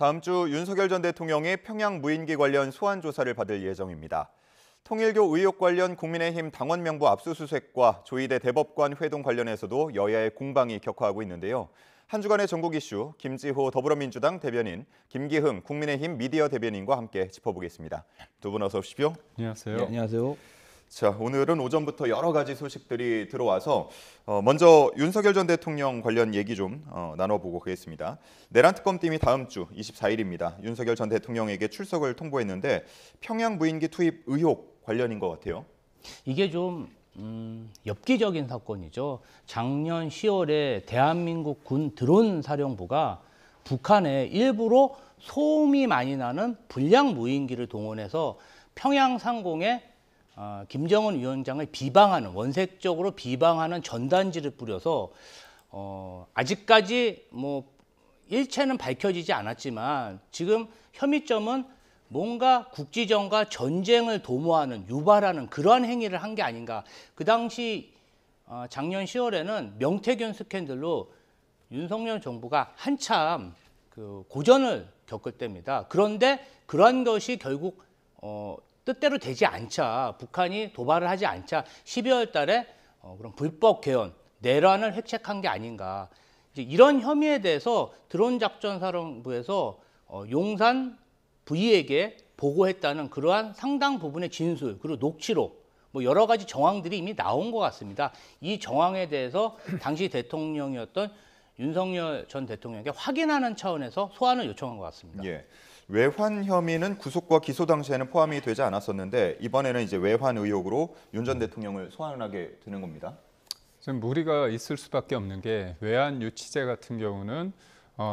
다음 주 윤석열 전 대통령이 평양 무인기 관련 소환 조사를 받을 예정입니다. 통일교 의혹 관련 국민의힘 당원 명부 압수수색과 조희대 대법관 회동 관련해서도 여야의 공방이 격화하고 있는데요. 한 주간의 전국 이슈, 김지호 더불어민주당 대변인, 김기흠 국민의힘 미디어 대변인과 함께 짚어보겠습니다. 두 분 어서 오십시오. 안녕하세요. 네, 안녕하세요. 자, 오늘은 오전부터 여러 가지 소식들이 들어와서 먼저 윤석열 전 대통령 관련 얘기 좀 나눠보고 가겠습니다. 내란 특검팀이 다음 주 24일입니다. 윤석열 전 대통령에게 출석을 통보했는데 평양 무인기 투입 의혹 관련인 것 같아요. 이게 좀 엽기적인 사건이죠. 작년 10월에 대한민국 군 드론 사령부가 북한에 일부러 소음이 많이 나는 불량 무인기를 동원해서 평양 상공에 김정은 위원장을 비방하는, 원색적으로 비방하는 전단지를 뿌려서 아직까지 뭐 일체는 밝혀지지 않았지만 지금 혐의점은 뭔가 국지전과 전쟁을 도모하는, 유발하는 그러한 행위를 한 게 아닌가. 그 당시 작년 10월에는 명태균 스캔들로 윤석열 정부가 한참 그 고전을 겪을 때입니다. 그런데 그러한 것이 결국 뜻대로 되지 않자, 북한이 도발을 하지 않자 12월 달에 그런 불법 개헌, 내란을 획책한 게 아닌가. 이제 이런 혐의에 대해서 드론작전사령부에서 용산 V에게 보고했다는 그러한 상당 부분의 진술, 그리고 녹취록, 뭐 여러 가지 정황들이 이미 나온 것 같습니다. 이 정황에 대해서 당시 대통령이었던 윤석열 전 대통령에게 확인하는 차원에서 소환을 요청한 것 같습니다. 예. 외환 혐의는 구속과 기소 당시에는 포함이 되지 않았었는데 이번에는 이제 외환 의혹으로 윤 전 대통령을 소환하게 되는 겁니다. 좀 무리가 있을 수밖에 없는 게 외환 유치제 같은 경우는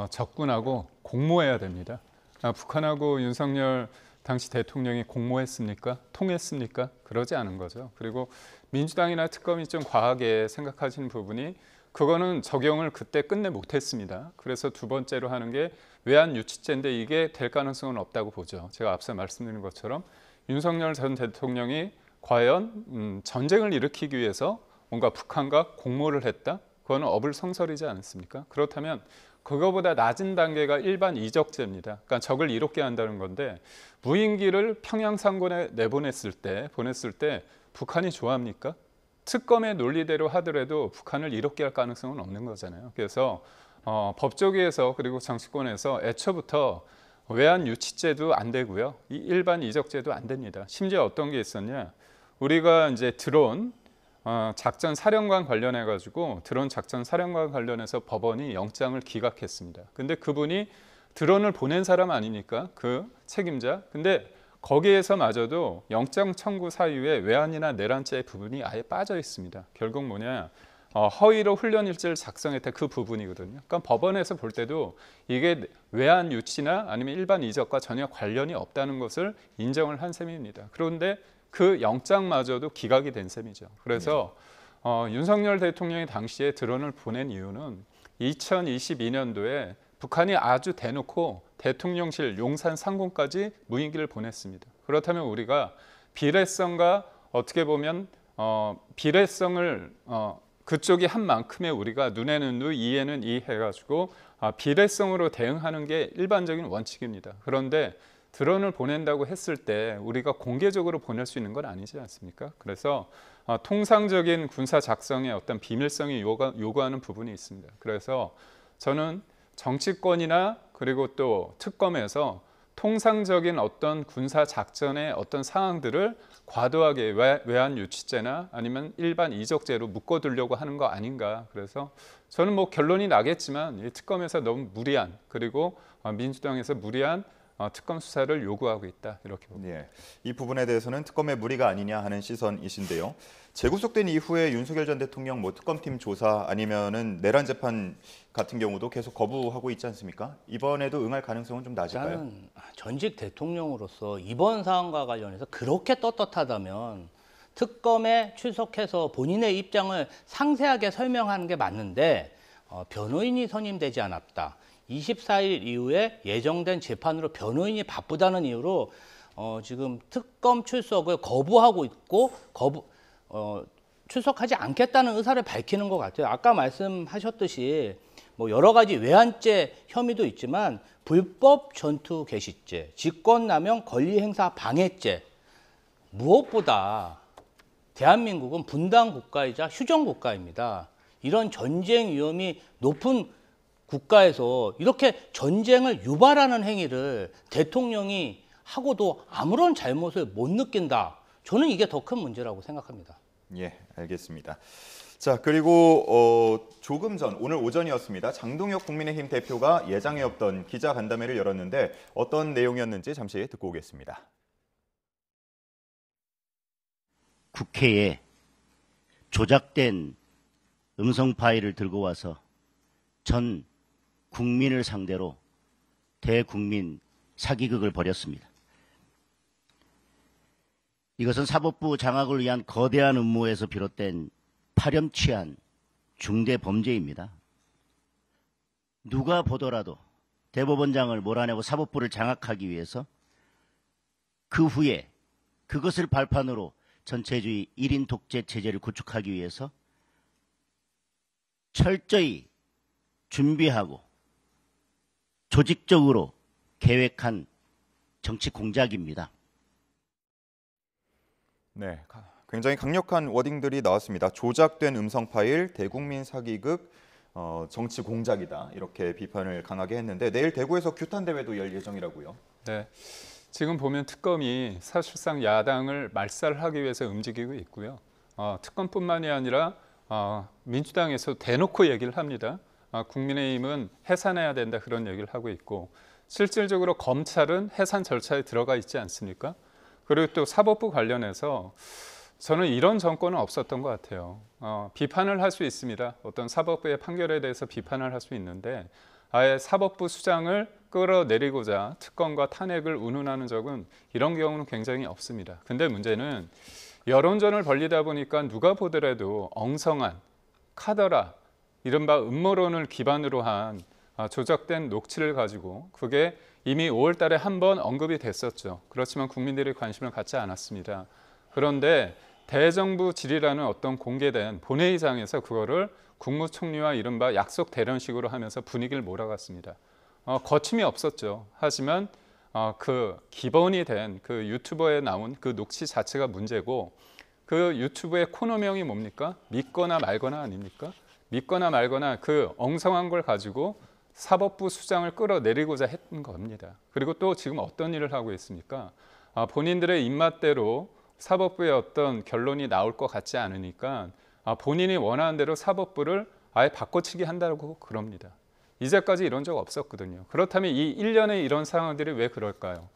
접근하고 공모해야 됩니다. 북한하고 윤석열 당시 대통령이 공모했습니까? 통했습니까? 그러지 않은 거죠. 그리고 민주당이나 특검이 좀 과하게 생각하시는 부분이 그거는 적용을 그때 끝내 못했습니다. 그래서 두 번째로 하는 게 외환 유치제인데 이게 될 가능성은 없다고 보죠. 제가 앞서 말씀드린 것처럼 윤석열 전 대통령이 과연 전쟁을 일으키기 위해서 뭔가 북한과 공모를 했다? 그거는 어불성설이지 않습니까? 그렇다면 그거보다 낮은 단계가 일반 이적제입니다. 그러니까 적을 이롭게 한다는 건데 무인기를 평양 상공에 보냈을 때 북한이 좋아합니까? 특검의 논리대로 하더라도 북한을 이롭게 할 가능성은 없는 거잖아요. 그래서 법조계에서 그리고 정치권에서 애초부터 외환 유치제도 안 되고요. 이 일반 이적제도 안 됩니다. 심지어 어떤 게 있었냐? 우리가 이제 드론 작전 사령관 관련해 가지고 드론 작전 사령관 관련해서 법원이 영장을 기각했습니다. 근데 그분이 드론을 보낸 사람 아니니까 그 책임자. 근데 거기에서마저도 영장 청구 사유에 외환이나 내란죄의 부분이 아예 빠져 있습니다. 결국 뭐냐? 허위로 훈련 일지를 작성했다 그 부분이거든요. 그러니까 법원에서 볼 때도 이게 외환 유치나 아니면 일반 이적과 전혀 관련이 없다는 것을 인정을 한 셈입니다. 그런데 그 영장마저도 기각이 된 셈이죠. 그래서 윤석열 대통령이 당시에 드론을 보낸 이유는 2022년도에 북한이 아주 대놓고 대통령실 용산 상공까지 무인기를 보냈습니다. 그렇다면 우리가 비례성과 어떻게 보면 비례성을 그쪽이 한 만큼의 우리가 눈에는 눈, 이에는 이 해가지고 비례성으로 대응하는 게 일반적인 원칙입니다. 그런데 드론을 보낸다고 했을 때 우리가 공개적으로 보낼 수 있는 건 아니지 않습니까? 그래서 통상적인 군사 작성의 어떤 비밀성이 요구하는 부분이 있습니다. 그래서 저는 정치권이나 그리고 또 특검에서 통상적인 어떤 군사 작전의 어떤 상황들을 과도하게 외환 유치제나 아니면 일반 이적제로 묶어두려고 하는 거 아닌가. 그래서 저는 뭐 결론이 나겠지만 이 특검에서 너무 무리한 그리고 민주당에서 무리한 특검 수사를 요구하고 있다 이렇게 봅니다. 예, 이 부분에 대해서는 특검의 무리가 아니냐 하는 시선이신데요. 재구속된 이후에 윤석열 전 대통령 뭐 특검팀 조사 아니면은 내란 재판 같은 경우도 계속 거부하고 있지 않습니까? 이번에도 응할 가능성은 좀 낮을까요? 저는 전직 대통령으로서 이번 사안과 관련해서 그렇게 떳떳하다면 특검에 출석해서 본인의 입장을 상세하게 설명하는 게 맞는데 변호인이 선임되지 않았다. 24일 이후에 예정된 재판으로 변호인이 바쁘다는 이유로 지금 특검 출석을 거부하고 있고 출석하지 않겠다는 의사를 밝히는 것 같아요. 아까 말씀하셨듯이 뭐 여러 가지 외환죄 혐의도 있지만 불법 전투 개시죄, 직권남용 권리행사 방해죄, 무엇보다 대한민국은 분단 국가이자 휴전 국가입니다. 이런 전쟁 위험이 높은 국가에서 이렇게 전쟁을 유발하는 행위를 대통령이 하고도 아무런 잘못을 못 느낀다. 저는 이게 더 큰 문제라고 생각합니다. 예, 알겠습니다. 자, 그리고 조금 전 오늘 오전이었습니다. 장동혁 국민의힘 대표가 예정에 없던 기자 간담회를 열었는데 어떤 내용이었는지 잠시 듣고 오겠습니다. 국회에 조작된 음성 파일을 들고 와서 전 국민을 상대로 대국민 사기극을 벌였습니다. 이것은 사법부 장악을 위한 거대한 음모에서 비롯된 파렴치한 중대 범죄입니다. 누가 보더라도 대법원장을 몰아내고 사법부를 장악하기 위해서 그 후에 그것을 발판으로 전체주의 1인 독재 체제를 구축하기 위해서 철저히 준비하고 조직적으로 계획한 정치 공작입니다. 네, 굉장히 강력한 워딩들이 나왔습니다. 조작된 음성 파일, 대국민 사기극, 정치 공작이다. 이렇게 비판을 강하게 했는데 내일 대구에서 규탄 대회도 열 예정이라고요. 네, 지금 보면 특검이 사실상 야당을 말살하기 위해서 움직이고 있고요. 특검뿐만이 아니라 민주당에서 대놓고 얘기를 합니다. 국민의힘은 해산해야 된다 그런 얘기를 하고 있고 실질적으로 검찰은 해산 절차에 들어가 있지 않습니까? 그리고 또 사법부 관련해서 저는 이런 정권은 없었던 것 같아요. 비판을 할 수 있습니다. 어떤 사법부의 판결에 대해서 비판을 할 수 있는데 아예 사법부 수장을 끌어내리고자 특검과 탄핵을 운운하는 적은 이런 경우는 굉장히 없습니다. 근데 문제는 여론전을 벌리다 보니까 누가 보더라도 엉성한 카더라, 이른바 음모론을 기반으로 한 조작된 녹취를 가지고 그게 이미 5월 달에 한 번 언급이 됐었죠. 그렇지만 국민들이 관심을 갖지 않았습니다. 그런데 대정부 질의라는 어떤 공개된 본회의장에서 그거를 국무총리와 이른바 약속 대련식으로 하면서 분위기를 몰아갔습니다. 거침이 없었죠. 하지만 그 기본이 된 그 유튜버에 나온 그 녹취 자체가 문제고 그 유튜브의 코너명이 뭡니까? 믿거나 말거나 아닙니까? 믿거나 말거나 그 엉성한 걸 가지고 사법부 수장을 끌어내리고자 했던 겁니다. 그리고 또 지금 어떤 일을 하고 있습니까? 본인들의 입맛대로 사법부의 어떤 결론이 나올 것 같지 않으니까 본인이 원하는 대로 사법부를 아예 바꿔치기 한다고 그럽니다. 이제까지 이런 적 없었거든요. 그렇다면 이 1년에 이런 상황들이 왜 그럴까요?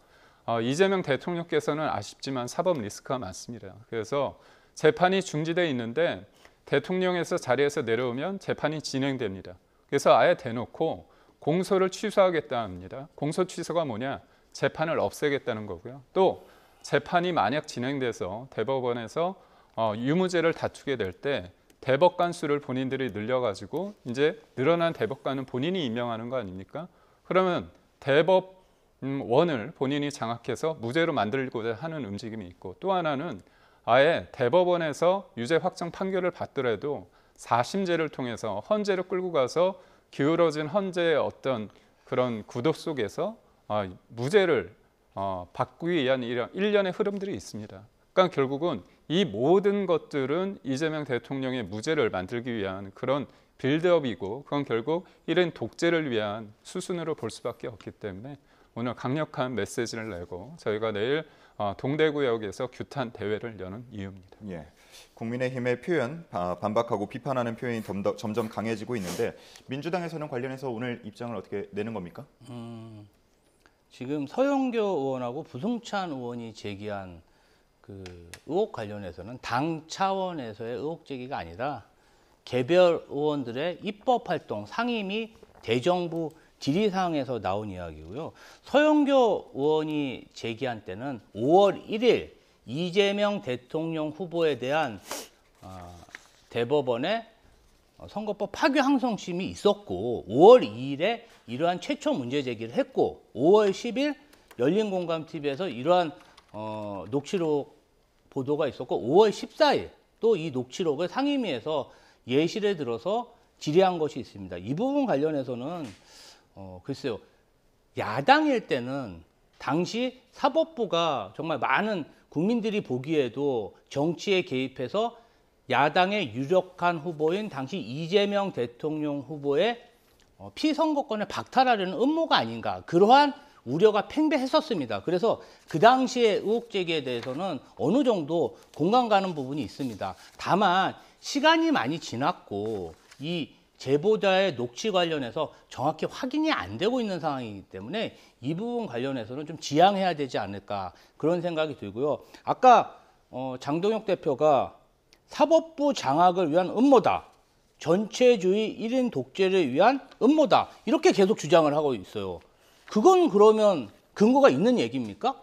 이재명 대통령께서는 아쉽지만 사법 리스크가 많습니다. 그래서 재판이 중지돼 있는데 대통령에서 자리에서 내려오면 재판이 진행됩니다. 그래서 아예 대놓고 공소를 취소하겠다 합니다. 공소 취소가 뭐냐? 재판을 없애겠다는 거고요. 또 재판이 만약 진행돼서 대법원에서 유무죄를 다투게 될 때 대법관 수를 본인들이 늘려가지고 이제 늘어난 대법관은 본인이 임명하는 거 아닙니까? 그러면 대법원을 본인이 장악해서 무죄로 만들고자 하는 움직임이 있고 또 하나는 아예 대법원에서 유죄 확정 판결을 받더라도 4심제를 통해서 헌재로 끌고 가서 기울어진 헌재의 어떤 그런 구도 속에서 무죄를 받기 위한 일련의 흐름들이 있습니다. 그러니까 결국은 이 모든 것들은 이재명 대통령의 무죄를 만들기 위한 그런 빌드업이고 그건 결국 이런 독재를 위한 수순으로 볼 수밖에 없기 때문에 오늘 강력한 메시지를 내고 저희가 내일 동대구역에서 규탄 대회를 여는 이유입니다. 예, 국민의힘의 표현, 반박하고 비판하는 표현이 점점 강해지고 있는데 민주당에서는 관련해서 오늘 입장을 어떻게 내는 겁니까? 지금 서영교 의원하고 부승찬 의원이 제기한 그 의혹 관련해서는 당 차원에서의 의혹 제기가 아니라 개별 의원들의 입법 활동 상임위 대정부 질의사항에서 나온 이야기고요. 서영교 의원이 제기한 때는 5월 1일 이재명 대통령 후보에 대한 대법원의 선거법 파기환송심이 있었고 5월 2일에 이러한 최초 문제 제기를 했고 5월 10일 열린공감TV에서 이러한 녹취록 보도가 있었고 5월 14일 또 이 녹취록을 상임위에서 예시를 들어서 질의한 것이 있습니다. 이 부분 관련해서는 글쎄요. 야당일 때는 당시 사법부가 정말 많은 국민들이 보기에도 정치에 개입해서 야당의 유력한 후보인 당시 이재명 대통령 후보의 피선거권을 박탈하려는 음모가 아닌가, 그러한 우려가 팽배했었습니다. 그래서 그 당시의 의혹 제기에 대해서는 어느 정도 공감 가는 부분이 있습니다. 다만 시간이 많이 지났고 이 제보자의 녹취 관련해서 정확히 확인이 안 되고 있는 상황이기 때문에 이 부분 관련해서는 좀 지양해야 되지 않을까, 그런 생각이 들고요. 아까 장동혁 대표가 사법부 장악을 위한 음모다, 전체주의 1인 독재를 위한 음모다, 이렇게 계속 주장을 하고 있어요. 그건 그러면 근거가 있는 얘기입니까?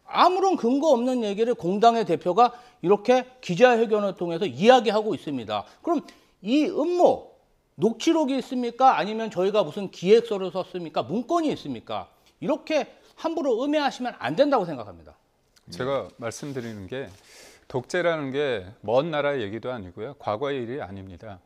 아무런 근거 없는 얘기를 공당의 대표가 이렇게 기자회견을 통해서 이야기하고 있습니다. 그럼 이 음모, 녹취록이 있습니까? 아니면 저희가 무슨 기획서를 썼습니까? 문건이 있습니까? 이렇게 함부로 음해하시면 안 된다고 생각합니다. 제가 말씀드리는 게 독재라는 게 먼 나라의 얘기도 아니고요. 과거의 일이 아닙니다.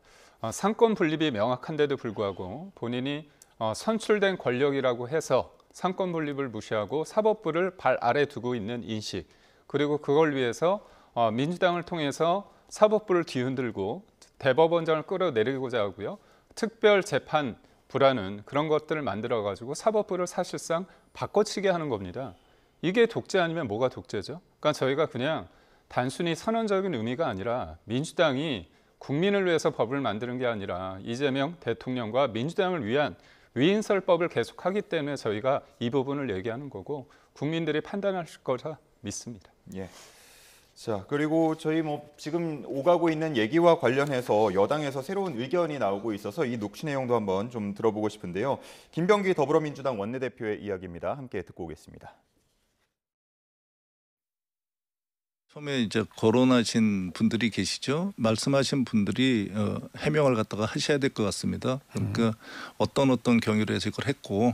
상권 분립이 명확한데도 불구하고 본인이 선출된 권력이라고 해서 상권 분립을 무시하고 사법부를 발 아래 두고 있는 인식, 그리고 그걸 위해서 민주당을 통해서 사법부를 뒤흔들고 대법원장을 끌어내리고자 하고요. 특별재판부라는 그런 것들을 만들어가지고 사법부를 사실상 바꿔치게 하는 겁니다. 이게 독재 아니면 뭐가 독재죠? 그러니까 저희가 그냥 단순히 선언적인 의미가 아니라 민주당이 국민을 위해서 법을 만드는 게 아니라 이재명 대통령과 민주당을 위한 위인설법을 계속하기 때문에 저희가 이 부분을 얘기하는 거고 국민들이 판단하실 거라 믿습니다. 예. 자, 그리고 저희 지금 오가고 있는 얘기와 관련해서 여당에서 새로운 의견이 나오고 있어서 이 녹취 내용도 한번 좀 들어보고 싶은데요. 김병기 더불어민주당 원내대표의 이야기입니다. 함께 듣고 오겠습니다. 처음에 이제 거론하신 분들이 계시죠. 말씀하신 분들이 해명을 갖다가 하셔야 될 것 같습니다. 그러니까 어떤 경위로 해서 이걸 했고,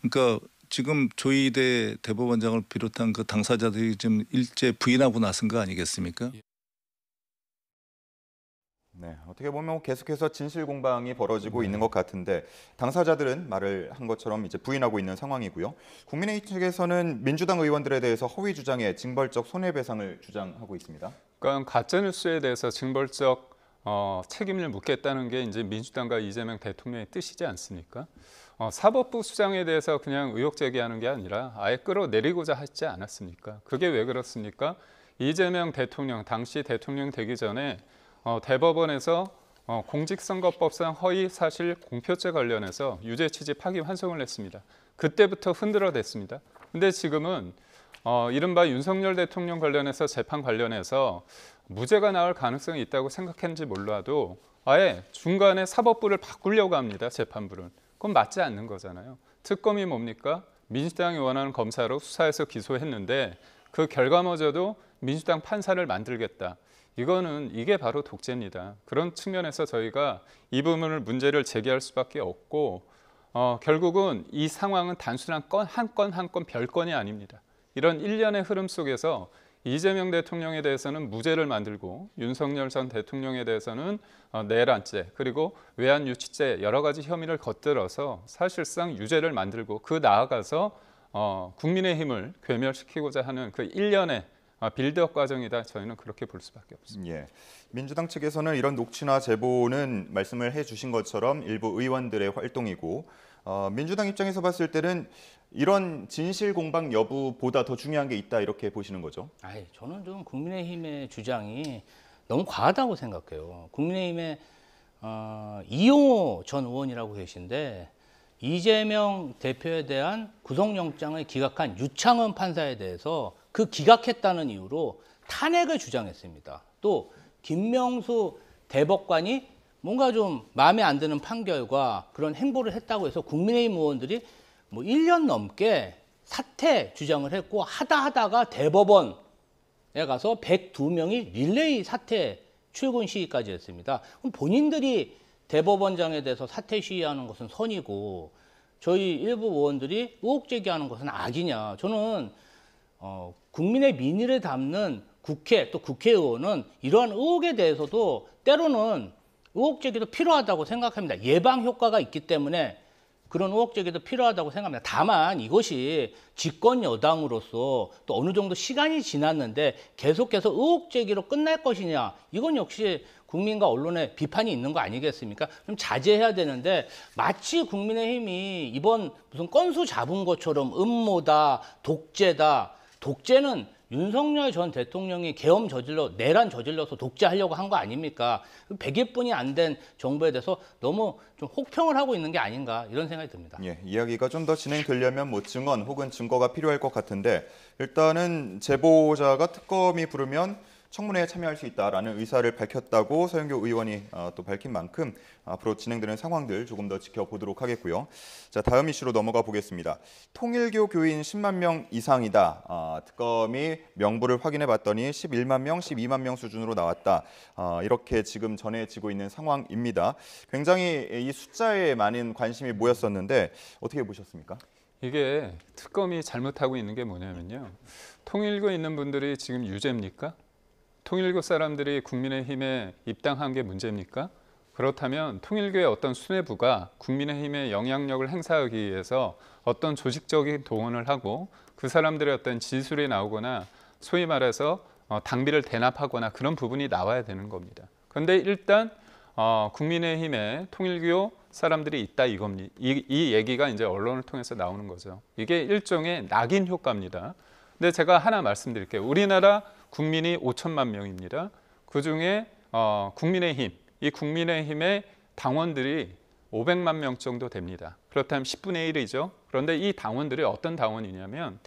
그러니까 지금 조희대 대법원장을 비롯한 그 당사자들이 지금 일제 부인하고 나선 거 아니겠습니까? 네, 어떻게 보면 계속해서 진실 공방이 벌어지고 있는 것 같은데 당사자들은 말을 한 것처럼 이제 부인하고 있는 상황이고요. 국민의힘 측에서는 민주당 의원들에 대해서 허위 주장에 징벌적 손해배상을 주장하고 있습니다. 그러니까 가짜뉴스에 대해서 징벌적 책임을 묻겠다는 게 이제 민주당과 이재명 대통령의 뜻이지 않습니까? 사법부 수장에 대해서 그냥 의혹 제기하는 게 아니라 아예 끌어내리고자 하지 않았습니까? 그게 왜 그렇습니까? 이재명 대통령, 당시 대통령 되기 전에 대법원에서 공직선거법상 허위사실 공표죄 관련해서 유죄 취지 파기 환송을 했습니다. 그때부터 흔들어댔습니다. 근데 지금은 이른바 윤석열 대통령 관련해서 재판 관련해서 무죄가 나올 가능성이 있다고 생각했는지 몰라도 아예 중간에 사법부를 바꾸려고 합니다. 재판부를. 그건 맞지 않는 거잖아요. 특검이 뭡니까? 민주당이 원하는 검사로 수사해서 기소했는데 그 결과마저도 민주당 판사를 만들겠다. 이게 바로 독재입니다. 그런 측면에서 저희가 이 부분을 문제를 제기할 수밖에 없고 결국은 이 상황은 단순한 한 건 별건이 아닙니다. 이런 일련의 흐름 속에서 이재명 대통령에 대해서는 무죄를 만들고 윤석열 전 대통령에 대해서는 내란죄 그리고 외환유치죄 여러 가지 혐의를 겉들어서 사실상 유죄를 만들고 그 나아가서 국민의힘을 괴멸시키고자 하는 그 일련의 빌드업 과정이다. 저희는 그렇게 볼 수밖에 없습니다. 예. 민주당 측에서는 이런 녹취나 제보는 말씀을 해주신 것처럼 일부 의원들의 활동이고 민주당 입장에서 봤을 때는 이런 진실 공방 여부보다 더 중요한 게 있다 이렇게 보시는 거죠? 저는 좀 국민의힘의 주장이 너무 과하다고 생각해요. 국민의힘의 이용호 전 의원이라고 계신데 이재명 대표에 대한 구속영장을 기각한 유창헌 판사에 대해서 그 기각했다는 이유로 탄핵을 주장했습니다. 또 김명수 대법관이 뭔가 좀 마음에 안 드는 판결과 그런 행보를 했다고 해서 국민의힘 의원들이 1년 넘게 사퇴 주장을 했고 하다가 대법원에 가서 102명이 릴레이 사퇴 출근 시위까지 했습니다. 그럼 본인들이 대법원장에 대해서 사퇴 시위하는 것은 선이고 저희 일부 의원들이 의혹 제기하는 것은 악이냐. 저는 국민의 민의를 담는 국회 또 국회의원은 이러한 의혹에 대해서도 때로는 의혹 제기도 필요하다고 생각합니다. 예방 효과가 있기 때문에 그런 의혹 제기도 필요하다고 생각합니다. 다만 이것이 집권 여당으로서 또 어느 정도 시간이 지났는데 계속해서 의혹 제기로 끝날 것이냐, 이건 역시 국민과 언론의 비판이 있는 거 아니겠습니까? 좀 자제해야 되는데 마치 국민의힘이 이번 무슨 건수 잡은 것처럼 음모다, 독재다. 독재는 윤석열 전 대통령이 계엄 내란 저질러서 독재하려고 한 거 아닙니까? 100일뿐이 안 된 정부에 대해서 너무 좀 혹평을 하고 있는 게 아닌가 이런 생각이 듭니다. 예, 이야기가 좀 더 진행되려면 뭐 증언 혹은 증거가 필요할 것 같은데 일단은 제보자가 특검이 부르면 청문회에 참여할 수 있다라는 의사를 밝혔다고 서영교 의원이 또 밝힌 만큼 앞으로 진행되는 상황들 조금 더 지켜보도록 하겠고요. 자, 다음 이슈로 넘어가 보겠습니다. 통일교 교인 10만 명 이상이다. 특검이 명부를 확인해 봤더니 11만 명, 12만 명 수준으로 나왔다. 이렇게 지금 전해지고 있는 상황입니다. 굉장히 이 숫자에 많은 관심이 모였었는데 어떻게 보셨습니까? 이게 특검이 잘못하고 있는 게 뭐냐면요. 통일교에 있는 분들이 지금 유죄입니까? 통일교 사람들이 국민의힘에 입당한 게 문제입니까? 그렇다면 통일교의 어떤 수뇌부가 국민의힘의 영향력을 행사하기 위해서 어떤 조직적인 동원을 하고 그 사람들의 어떤 진술이 나오거나 소위 말해서 당비를 대납하거나 그런 부분이 나와야 되는 겁니다. 그런데 일단 국민의힘에 통일교 사람들이 있다 이겁니다. 이 얘기가 이제 언론을 통해서 나오는 거죠. 이게 일종의 낙인 효과입니다. 근데 제가 하나 말씀드릴게요. 우리나라 국민이 5천만 명입니다. 그중에 이 국민의힘의 당원들이 500만 명 정도 됩니다. 그렇다면 10분의 1이죠. 그런데 이 당원들이 어떤 당원이냐면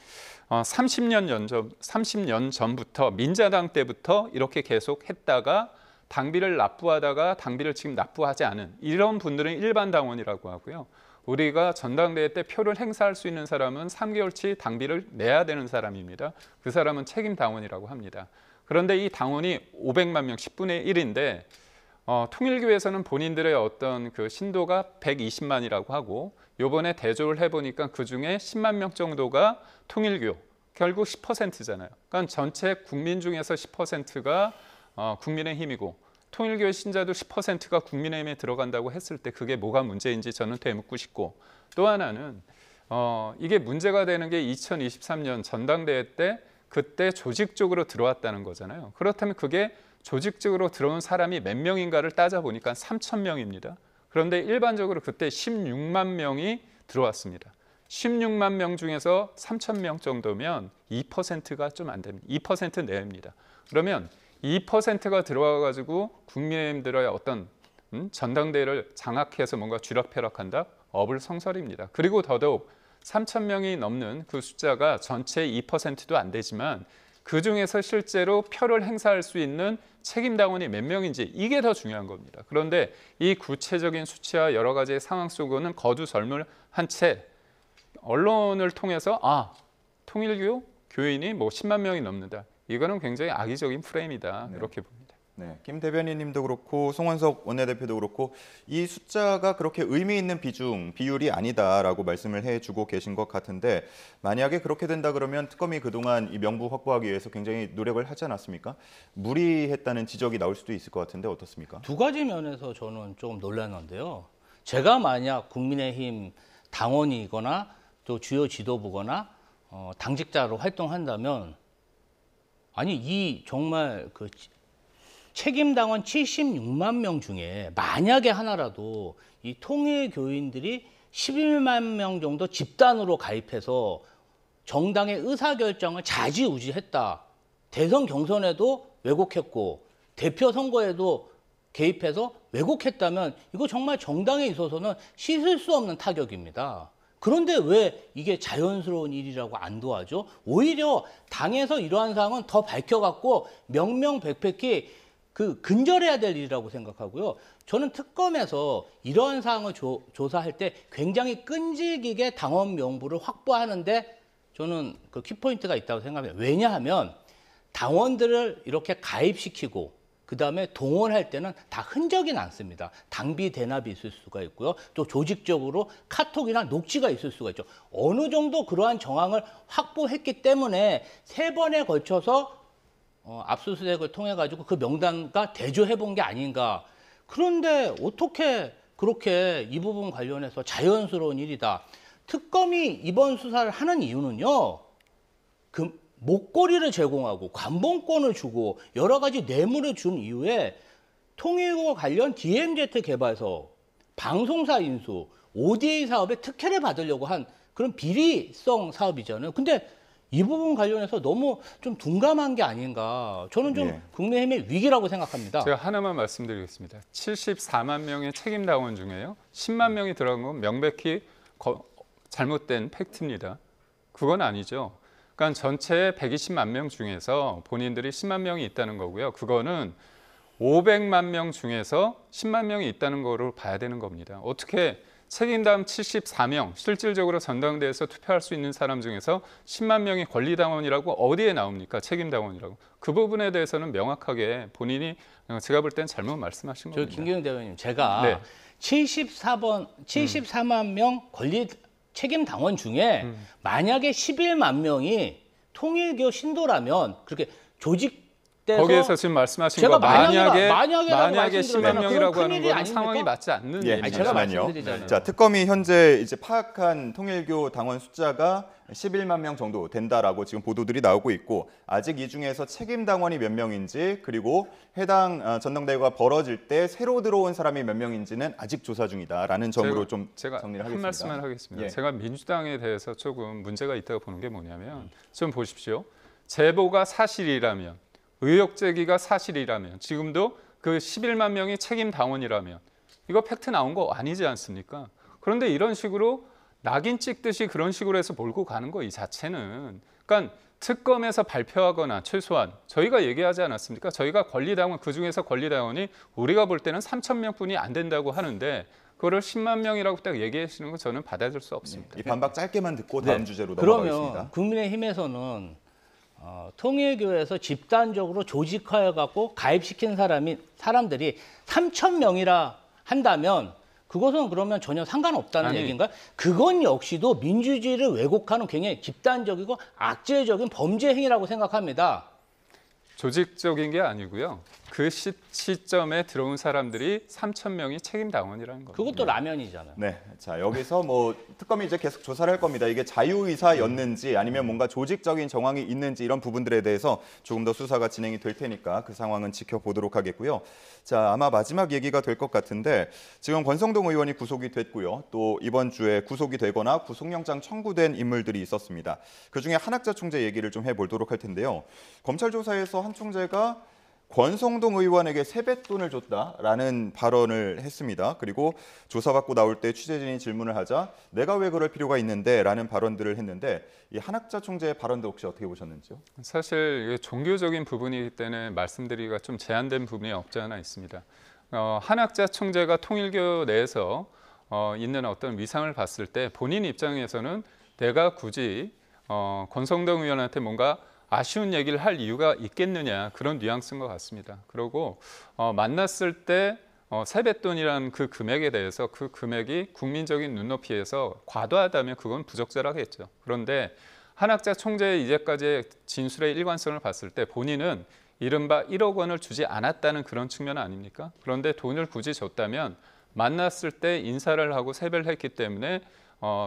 30년 전부터 민자당 때부터 이렇게 계속 했다가 당비를 납부하다가 당비를 지금 납부하지 않은 이런 분들은 일반 당원이라고 하고요. 우리가 전당대회 때 표를 행사할 수 있는 사람은 3개월치 당비를 내야 되는 사람입니다. 그 사람은 책임 당원이라고 합니다. 그런데 이 당원이 500만 명, 10분의 1인데 통일교에서는 본인들의 어떤 그 신도가 120만이라고 하고 요번에 대조를 해보니까 그중에 10만 명 정도가 통일교, 결국 10%잖아요. 그러니까 전체 국민 중에서 10%가 국민의힘이고 통일교의 신자도 10%가 국민의힘에 들어간다고 했을 때 그게 뭐가 문제인지 저는 되묻고 싶고 또 하나는 이게 문제가 되는 게 2023년 전당대회 때 그때 조직적으로 들어왔다는 거잖아요. 그렇다면 그게 조직적으로 들어온 사람이 몇 명인가를 따져보니까 3,000명입니다. 그런데 일반적으로 그때 16만 명이 들어왔습니다. 16만 명 중에서 3,000명 정도면 2%가 좀 안 됩니다. 2% 내외입니다. 그러면 2%가 들어와가지고 국민의힘들의 어떤 전당대회를 장악해서 뭔가 쥐락펴락한다? 어불성설입니다. 그리고 더더욱 3,000명이 넘는 그 숫자가 전체 2%도 안 되지만 그중에서 실제로 표를 행사할 수 있는 책임당원이 몇 명인지 이게 더 중요한 겁니다. 그런데 이 구체적인 수치와 여러 가지 상황 속에는 거두절물한 채 언론을 통해서 통일교 교인이 뭐 10만 명이 넘는다. 이거는 굉장히 악의적인 프레임이다. 네. 이렇게 봅니다. 네, 김 대변인님도 그렇고 송원석 원내대표도 그렇고 이 숫자가 그렇게 의미 있는 비율이 아니다라고 말씀을 해주고 계신 것 같은데 만약에 그렇게 된다 그러면 특검이 그동안 이 명부 확보하기 위해서 굉장히 노력을 하지 않았습니까? 무리했다는 지적이 나올 수도 있을 것 같은데 어떻습니까? 두 가지 면에서 저는 좀 놀랐는데요. 제가 만약 국민의힘 당원이거나 또 주요 지도부거나 당직자로 활동한다면 아니 이 정말 그 책임당원 76만 명 중에 만약에 하나라도 이 통일교인들이 11만 명 정도 집단으로 가입해서 정당의 의사결정을 좌지우지했다. 대선 경선에도 왜곡했고 대표 선거에도 개입해서 왜곡했다면 이거 정말 정당에 있어서는 씻을 수 없는 타격입니다. 그런데 왜 이게 자연스러운 일이라고 안 도와줘? 오히려 당에서 이러한 사항은 더 밝혀갖고 명명백백히 근절해야 될 일이라고 생각하고요. 저는 특검에서 이러한 사항을 조사할 때 굉장히 끈질기게 당원 명부를 확보하는데 저는 그 키포인트가 있다고 생각합니다. 왜냐하면 당원들을 이렇게 가입시키고 그다음에 동원할 때는 다 흔적이 남습니다. 당비 대납이 있을 수가 있고요. 또 조직적으로 카톡이나 녹취가 있을 수가 있죠. 어느 정도 그러한 정황을 확보했기 때문에 3번에 걸쳐서 압수수색을 통해 가지고 그 명단과 대조해 본 게 아닌가. 그런데 어떻게 그렇게 이 부분 관련해서 자연스러운 일이다. 특검이 이번 수사를 하는 이유는요. 그 목걸이를 제공하고 관봉권을 주고 여러 가지 뇌물을 준 이후에 통일과 관련 DMZ 개발서, 방송사 인수, ODA 사업에 특혜를 받으려고 한 그런 비리성 사업이잖아요. 근데 이 부분 관련해서 너무 좀 둔감한 게 아닌가. 저는 좀 예. 국민의힘의 위기라고 생각합니다. 제가 하나만 말씀드리겠습니다. 74만 명의 책임 당원 중에요. 10만 명이 들어간 건 명백히 잘못된 팩트입니다. 그건 아니죠. 그러니까 전체 120만 명 중에서 본인들이 10만 명이 있다는 거고요. 그거는 500만 명 중에서 10만 명이 있다는 거로 봐야 되는 겁니다. 어떻게 책임담 74명, 실질적으로 전당대회에서 투표할 수 있는 사람 중에서 10만 명이 권리당원이라고 어디에 나옵니까? 책임당원이라고. 그 부분에 대해서는 명확하게 본인이 제가 볼 땐 잘못 말씀하신 저 겁니다. 김경영 대변인, 제가 네. 74만 명 책임 당원 중에 만약에 11만 명이 통일교 신도라면 그렇게 조직돼서 거기에서 지금 말씀하신 제가 거 만약에 만약에 10만 명이라고 그건 하는 큰일이 거는 아닙니까? 상황이 맞지 않는 예, 얘기입니다. 제가 잠시만요. 말씀드리잖아요. 자, 특검이 현재 이제 파악한 통일교 당원 숫자가 11만 명 정도 된다라고 지금 보도들이 나오고 있고, 아직 이 중에서 책임 당원이 몇 명인지, 그리고 해당 전당대회가 벌어질 때 새로 들어온 사람이 몇 명인지는 아직 조사 중이다라는 점으로 좀 제가 정리를 한 하겠습니다. 말씀만 하겠습니다. 예. 제가 민주당에 대해서 조금 문제가 있다고 보는 게 뭐냐면, 좀 보십시오. 제보가 사실이라면, 의혹 제기가 사실이라면, 지금도 그 11만 명이 책임 당원이라면 이거 팩트 나온 거 아니지 않습니까? 그런데 이런 식으로 낙인 찍듯이 그런 식으로 해서 몰고 가는 거 이 자체는, 그러니까 특검에서 발표하거나 최소한 저희가 얘기하지 않았습니까? 저희가 권리당원, 그중에서 권리당원이 우리가 볼 때는 3천 명뿐이 안 된다고 하는데 그거를 10만 명이라고 딱 얘기하시는 건 저는 받아들일 수 없습니다. 이 반박 짧게만 듣고 다음 네. 주제로 그러면 넘어가겠습니다. 국민의힘에서는 통일교에서 집단적으로 조직화해갖고 가입시킨 사람들이 3천 명이라 한다면 그것은 그러면 전혀 상관없다는 아니, 얘기인가요? 그건 역시도 민주주의를 왜곡하는 굉장히 집단적이고 악재적인 범죄 행위라고 생각합니다. 조직적인 게 아니고요. 그 시점에 들어온 사람들이 3천 명이 책임 당원이라는 겁니다. 그것도 라면이잖아요. 네, 자 여기서 뭐 특검이 이제 계속 조사를 할 겁니다. 이게 자유의사였는지 아니면 뭔가 조직적인 정황이 있는지 이런 부분들에 대해서 조금 더 수사가 진행이 될 테니까 그 상황은 지켜보도록 하겠고요. 자, 아마 마지막 얘기가 될 것 같은데, 지금 권성동 의원이 구속이 됐고요. 또 이번 주에 구속이 되거나 구속영장 청구된 인물들이 있었습니다. 그중에 한학자 총재 얘기를 좀 해보도록 할 텐데요. 검찰 조사에서 한 총재가 권성동 의원에게 세뱃돈을 줬다라는 발언을 했습니다. 그리고 조사받고 나올 때 취재진이 질문을 하자 내가 왜 그럴 필요가 있는데 라는 발언들을 했는데, 이 한학자 총재의 발언도 혹시 어떻게 보셨는지요? 사실 이게 종교적인 부분이기 때문에 말씀드리기가 좀 제한된 부분이 없지 않아 있습니다. 한학자 총재가 통일교 내에서 있는 어떤 위상을 봤을 때 본인 입장에서는 내가 굳이 권성동 의원한테 뭔가 아쉬운 얘기를 할 이유가 있겠느냐, 그런 뉘앙스인 것 같습니다. 그리고 만났을 때 세뱃돈이라는 그 금액에 대해서 그 금액이 국민적인 눈높이에서 과도하다면 그건 부적절하겠죠. 그런데 한학자 총재의 이제까지의 진술의 일관성을 봤을 때 본인은 이른바 1억 원을 주지 않았다는 그런 측면 아닙니까? 그런데 돈을 굳이 줬다면 만났을 때 인사를 하고 세배를 했기 때문에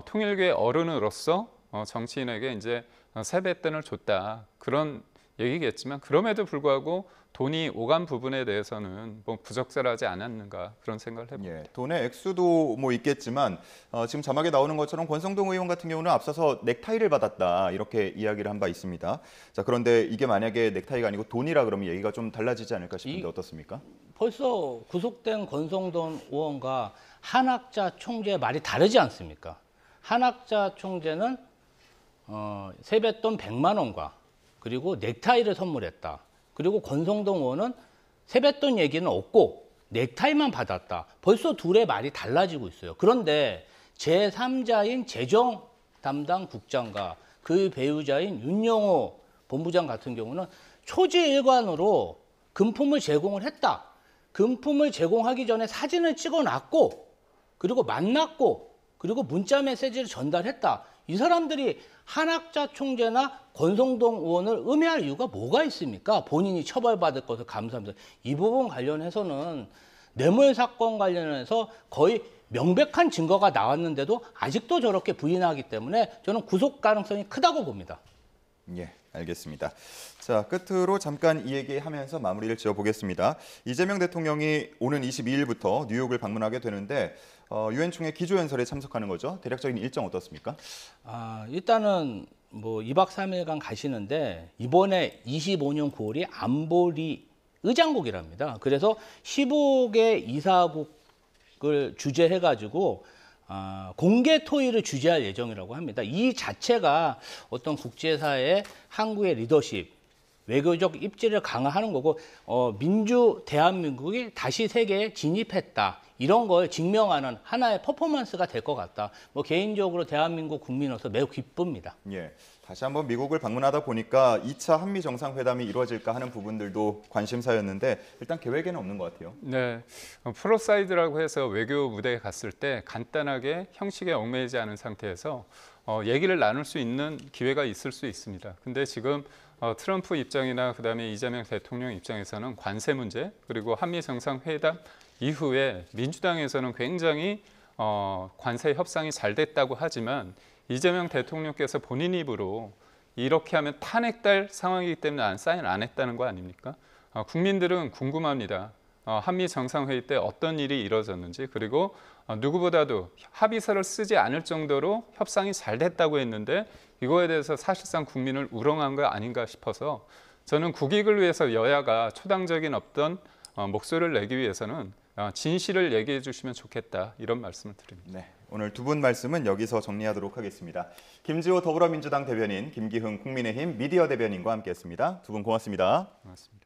통일교의 어른으로서 정치인에게 이제 세뱃돈을 줬다, 그런 얘기겠지만, 그럼에도 불구하고 돈이 오간 부분에 대해서는 뭐 부적절하지 않았는가, 그런 생각을 해봅니다. 예, 돈의 액수도 뭐 있겠지만 지금 자막에 나오는 것처럼 권성동 의원 같은 경우는 앞서서 넥타이를 받았다 이렇게 이야기를 한 바 있습니다. 자, 그런데 이게 만약에 넥타이가 아니고 돈이라 그러면 얘기가 좀 달라지지 않을까 싶은데 어떻습니까? 벌써 구속된 권성동 의원과 한학자 총재의 말이 다르지 않습니까? 한학자 총재는 세뱃돈 100만 원과 그리고 넥타이를 선물했다. 그리고 권성동 의원은 세뱃돈 얘기는 없고 넥타이만 받았다. 벌써 둘의 말이 달라지고 있어요. 그런데 제3자인 재정 담당 국장과 그 배우자인 윤영호 본부장 같은 경우는 초지일관으로 금품을 제공을 했다. 금품을 제공하기 전에 사진을 찍어놨고, 그리고 만났고, 그리고 문자 메시지를 전달했다. 이 사람들이 한학자 총재나 권성동 의원을 음해할 이유가 뭐가 있습니까? 본인이 처벌받을 것을 감수하면서. 이 부분 관련해서는 뇌물 사건 관련해서 거의 명백한 증거가 나왔는데도 아직도 저렇게 부인하기 때문에 저는 구속 가능성이 크다고 봅니다. 예, 알겠습니다. 자, 끝으로 잠깐 이 얘기하면서 마무리를 지어보겠습니다. 이재명 대통령이 오는 22일부터 뉴욕을 방문하게 되는데 유엔 총회 기조연설에 참석하는 거죠. 대략적인 일정 어떻습니까? 일단은 뭐 2박 3일간 가시는데 이번에 25년 9월이 안보리 의장국이랍니다. 그래서 15개 이사국을 주재해가지고 공개 토의를 주재할 예정이라고 합니다. 이 자체가 어떤 국제사회의 한국의 리더십, 외교적 입지를 강화하는 거고 민주 대한민국이 다시 세계에 진입했다. 이런 걸 증명하는 하나의 퍼포먼스가 될 것 같다. 뭐 개인적으로 대한민국 국민으로서 매우 기쁩니다. 예, 다시 한번 미국을 방문하다 보니까 2차 한미 정상회담이 이루어질까 하는 부분들도 관심사였는데 일단 계획에는 없는 것 같아요. 네, 프로사이드라고 해서 외교 무대에 갔을 때 간단하게 형식에 얽매이지 않은 상태에서 얘기를 나눌 수 있는 기회가 있을 수 있습니다. 근데 지금 트럼프 입장이나 그다음에 이재명 대통령 입장에서는 관세 문제 그리고 한미 정상회담 이후에 민주당에서는 굉장히 관세 협상이 잘 됐다고 하지만 이재명 대통령께서 본인 입으로 이렇게 하면 탄핵될 상황이기 때문에 사인 안 했다는 거 아닙니까? 국민들은 궁금합니다. 한미 정상회의 때 어떤 일이 이루어졌는지 그리고 누구보다도 합의서를 쓰지 않을 정도로 협상이 잘 됐다고 했는데 이거에 대해서 사실상 국민을 우롱한 거 아닌가 싶어서 저는 국익을 위해서 여야가 초당적인 어떤 목소리를 내기 위해서는 진실을 얘기해 주시면 좋겠다 이런 말씀을 드립니다. 네, 오늘 두 분 말씀은 여기서 정리하도록 하겠습니다. 김지호 더불어민주당 대변인, 김기흥 국민의힘 미디어 대변인과 함께했습니다. 두 분 고맙습니다. 고맙습니다.